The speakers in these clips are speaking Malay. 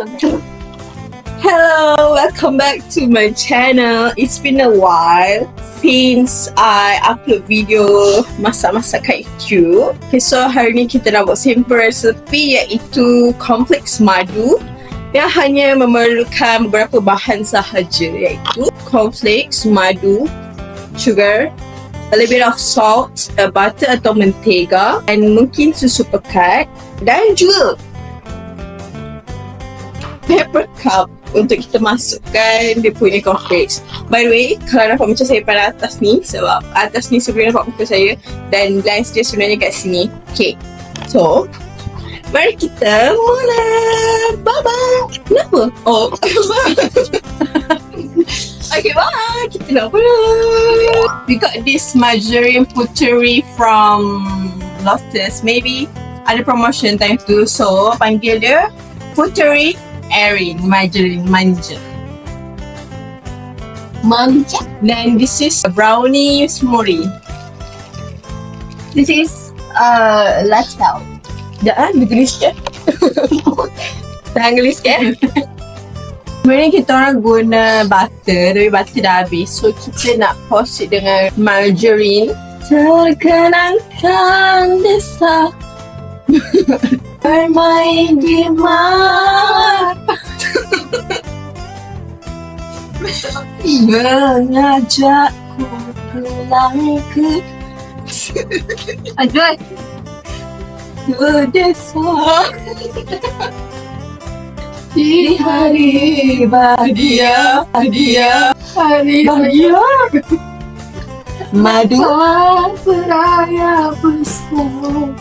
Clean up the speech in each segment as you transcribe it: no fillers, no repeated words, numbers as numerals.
Hello, welcome back to my channel. It's been a while since I upload video masak-masak kat YouTube. Okay, so hari ni kita nak buat simple recipe iaitu cornflakes madu yang hanya memerlukan beberapa bahan sahaja, iaitu cornflakes, madu, sugar, a little bit of salt, butter atau mentega, dan mungkin susu pekat dan juga pepper cup untuk kita masukkan dia punya cornflakes. By the way, kalau nampak macam saya pada atas ni, sebab atas ni sebenarnya nampak muka saya dan lens dia sebenarnya kat sini. Okay, so mari kita mula. Bye-bye. Kenapa? Oh, okay, bye. Kita nak mula. We got this margarine puteri from Lotus. Maybe ada promotion time tu, so panggil dia puteri Erin, margarine manja. Then this is brownie smoothie. This is lifestyle. Dah dia tulis ke? Jangan tulis ke? Sebenarnya kita orang guna butter, tapi butter dah habis. So kita nak pause it dengan margarine. Terkenangkan desa bermain di mar, mengajakku pulang ke Aduh. desa di hari bahagia, hari bahagia. Madu beraya bersama.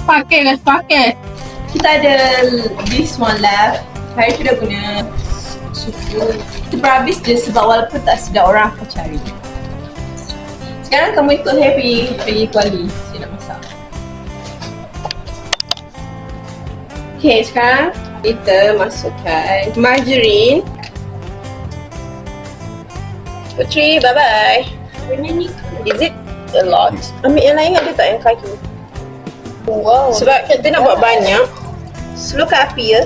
Pakai. Kita ada this one left. Hari tu dah guna susu. Kita berhabis je sebab walaupun tak sedap orang akan cari. Sekarang kamu ikut saya pergi kuali. Saya nak masak. Okay, sekarang kita masukkan margarine. Putri, bye-bye. Is it a lot? Ambil yang lain ada tak yang kayu? Wow. Sebab kita nak buat banyak. Slowkan api ya.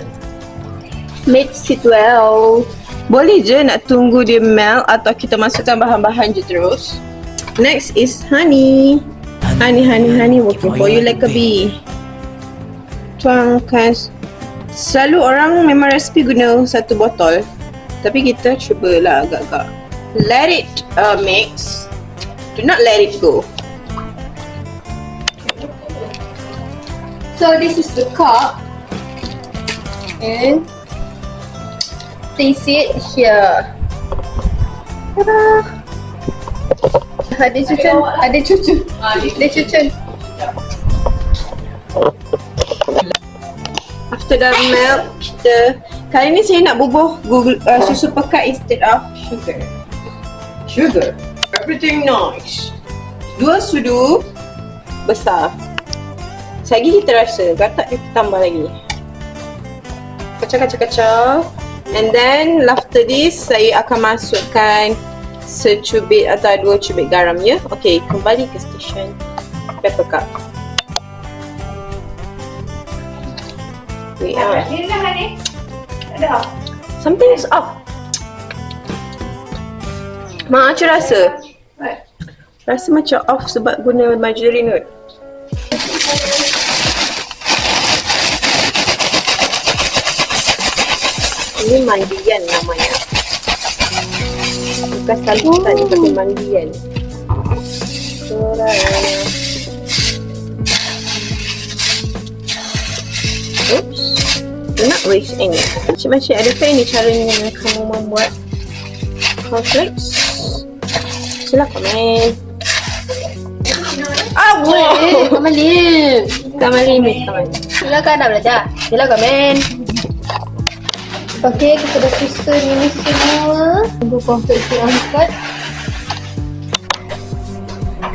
Mix it well. Boleh je nak tunggu dia melt atau kita masukkan bahan-bahan je terus. Next is honey. Honey working for you like a bee. Tuangkan. Selalu orang memang resipi guna satu botol, tapi kita cubalah agak-agak. Let it mix. Do not let it go. So this is the cup. And place it here. Ta-da! Ada cucun. After dah melt, kita kali ni saya nak bubuh susu pekat instead of sugar. Everything nice. 2 sudu besar. Selagi kita rasa gatak, kita tambah lagi. Kacau. And then after this, saya akan masukkan secubit atau 2 cubit garam ya. Okay, kembali ke stesen pepper cup. Something is off. Mak Acik rasa. Rasa macam off sebab guna margarine kot. Ini mandian namanya. Bukan selalu tadi pakai mandian. Oops. Do not waste any. Makcik-makcik, adakah ini caranya kamu membuat cornflakes? Sila komen. Wow. Kamalin. Silakan nak belajar. Sila komen. Okay, kita dah susun ini semua. Tunggu cornflakes diangkat.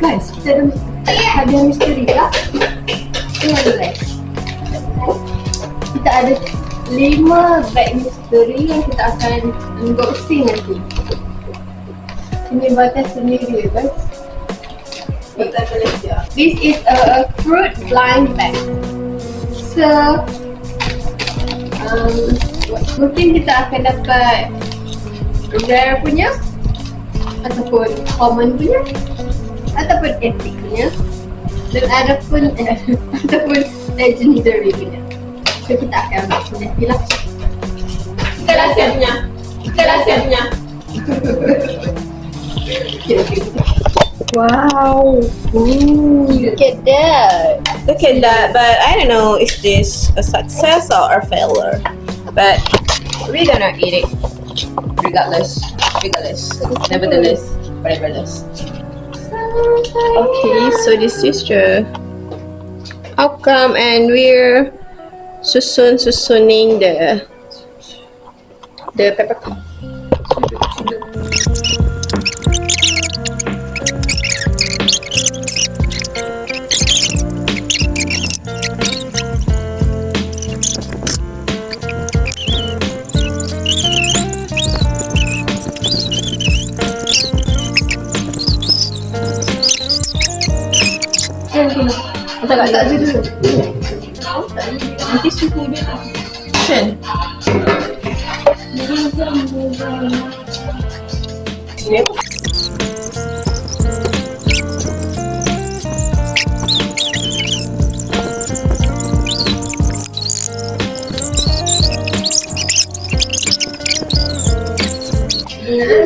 Guys, kita ada hadiah misteri tak? Ini ada guys. Kita ada 5 bag misteri yang kita akan unboxing nanti. Ini batas sendiri guys. Hotel Malaysia. This is a fruit blind bag. So, mungkin kita akan dapat rare punya, ataupun common punya, ataupun epic punya, dan ataupun legendary punya. So kita akan ambil sendiri lah. Kita rasanya. Wow. Ooh. Look at that. Look at that. But I don't know if this a success or a failure. But we're gonna eat it regardless. Nevertheless. Whateverless. Okay, so this is the outcome, and we're susuning the peppercorn. Tak dulu. Nanti suhu dia tak. Kan? Yep.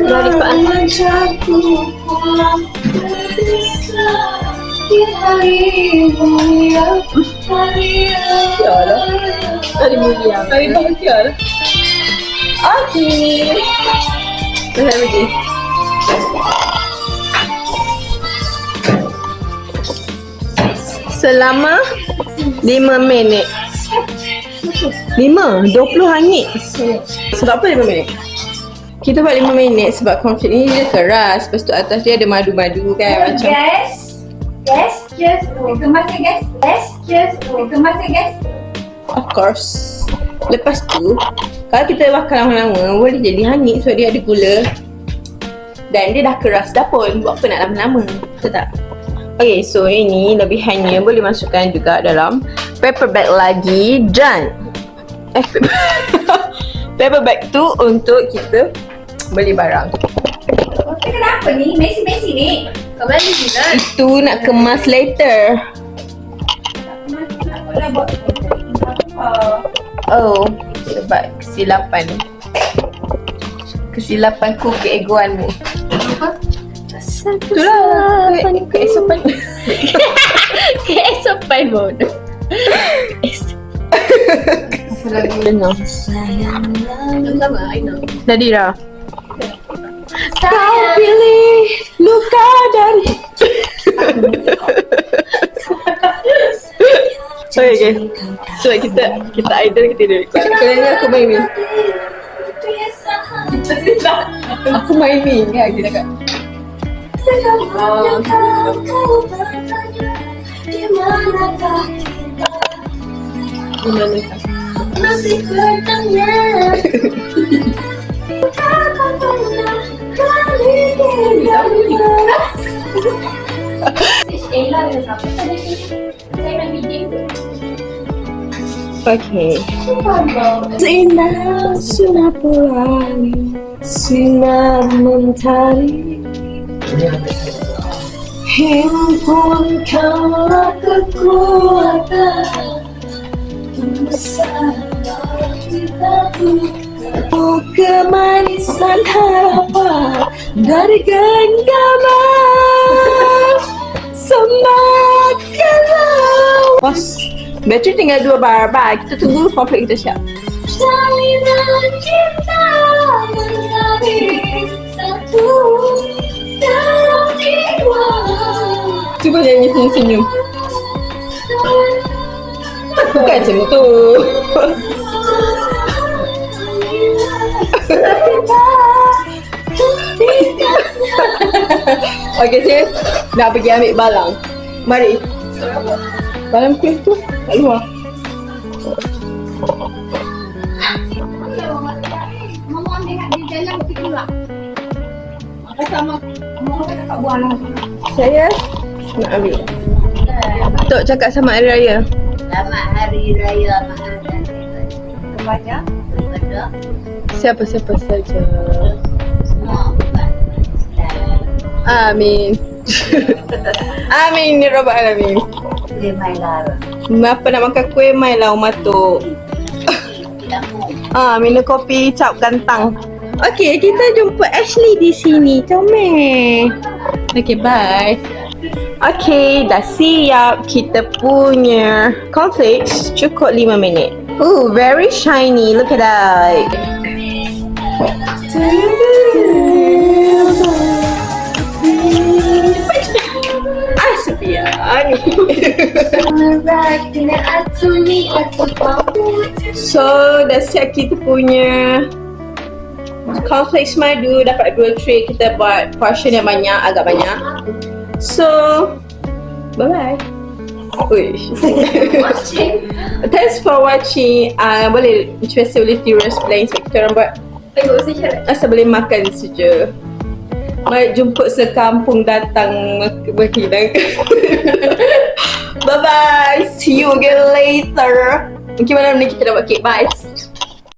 Dari Pak Hari mulia. Hari bahagia. Okay. Let's have it. Selama 5 minit. 20 ringgit. Sebab apa 5 minit? Kita buat 5 minit sebab konflik ni dia keras. Lepas tu atas dia ada madu-madu kan macam. Yes, kemas guys. Kemas guys. Of course. Lepas tu, kalau kita bakar lama-lama boleh jadi hangit sebab dia ada gula. Dan dia dah keras dah pun. Buat apa nak lama-lama? Betul tak? Okay, so ini lebihannya boleh masukkan juga dalam paper bag lagi dan paper bag tu untuk kita beli barang. Kenapa ni? Messi ni. Kembali juga. Itu nak kemas later. Oh, sebab kesilapanku keegoanmu. Apa? Itulah keesopan. Keesopan bodoh. Dengar. Sama-sama, I know. Nadira. Kau pilih luka dari. Okay. So kita idol kita dulu. Kerana aku main ni. Aku main ni kan kita kat. Masih bertanya. Okay. Sinar sudah pelangi, sinar mentari, himpunkanlah kekuatan bersama kita tuh kemanisan harapan dari genggaman semakin lama. Bateri tinggal 2 bar. Kita tunggu konflik kita siap. Jalinan cinta menjadi satu dalam jiwa. Cuba nyanyi senyum-senyum. Bukan macam tu. Okay, saya nak pergi ambil balang. Mari. Balang kuih tu kat luar. Mama ambil di dalam kita pula. Sama mama tak buang lah. Saya Nak ambil. Tok cakap sama hari raya. Selamat Hari Raya Maafkan Banyak. kepada Siapa-siapa saja. semua umat Islam. Amin. Amin ya rabbal alamin. Boleh main lara. Apa nak makan kuih mai lah Umar Tok. Tidak mau. Minum kopi cap gantang. Okay, kita jumpa Ashley di sini. Comel. Okay, bye. Okay, dah siap kita punya cornflakes. Cukup 5 minit. Ooh, very shiny. Look at that. Sophia ni. So, dah siap kita punya cornflakes madu. Dapat 2 tray. Kita buat portion yang banyak, agak banyak. So, bye-bye. Uish. Thanks for watching. Boleh, macam biasa boleh terus plan sebab kita orang buat Tengok saya. asal boleh makan saja. Baik, jemput sekampung datang berhidang. Bye-bye. See you again later. Mungkin malam ni kita dah buat kek. Bye.